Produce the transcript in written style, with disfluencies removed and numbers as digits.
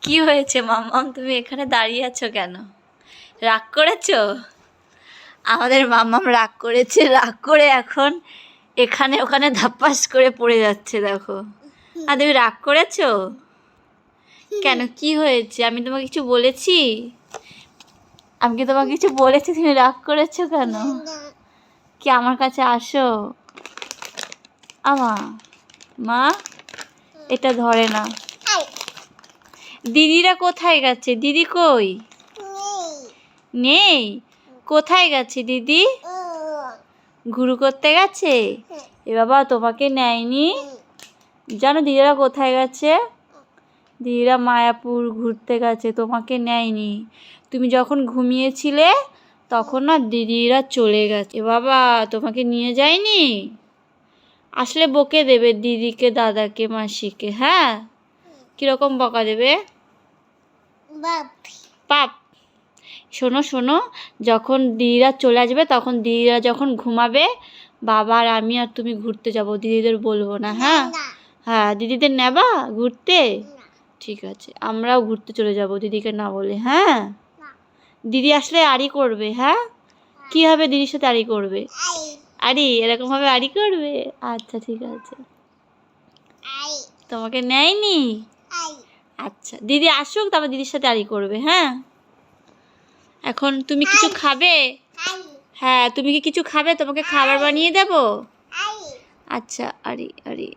কি হয়েছে মাম্মাম, তুমি এখানে দাঁড়িয়ে আছো কেন? রাগ করেছো? আমাদের মাম্মাম রাগ করেছে, রাগ করে এখন এখানে ওখানে ধাপ্পাস করে পড়ে যাচ্ছে, দেখো। আর তুমি রাগ করেছো কেন? কি হয়েছে? আমি তোমাকে কিছু বলেছি? আমি কি তোমাকে কিছু বলেছি? তুমি রাগ করেছো কেন? কি আমার কাছে আসো। মা এটা ধরে না। দিদিরা কোথায় গেছে? দিদি কই? নেই? কোথায় গেছে দিদি? ঘুরু করতে গেছে? এ বাবা, তোমাকে নেয়নি? জানো দিদিরা কোথায় গেছে? দিদিরা মায়াপুর ঘুরতে গেছে, তোমাকে নেয়নি। তুমি যখন ঘুমিয়েছিলে তখন না দিদিরা চলে গেছে। বাবা, তোমাকে নিয়ে যায়নি? আসলে বকে দেবে দিদিকে, দাদাকে, মাসিকে। হ্যাঁ, কিরকম বকা দেবে? পাপ। শোনো শোনো, যখন দিদিরা চলে আসবে, তখন দিদিরা যখন ঘুমাবে, বাবা আর আমি আর তুমি ঘুরতে যাব। দিদিদের বলবো না। হ্যাঁ হ্যাঁ, দিদিদের নেবা ঘুরতে? ঠিক আছে, আমরাও ঘুরতে চলে যাব দিদিকে না বলে। হ্যাঁ, দিদি আসলে আড়ি করবে। হ্যাঁ, কি হবে দিদির সাথে আড়ি করবে? আড়ি এরকম ভাবে আড়ি করবে? আচ্ছা ঠিক আছে। তোমাকে নেয়নি? আচ্ছা, দিদি আসুক, তারপর দিদির সাথে আড়ি করবে। হ্যাঁ, এখন তুমি কিছু খাবে? হ্যাঁ, তুমি কি কিছু খাবে? তোমাকে খাবার বানিয়ে দেবো। আচ্ছা, আড়ি আড়ি।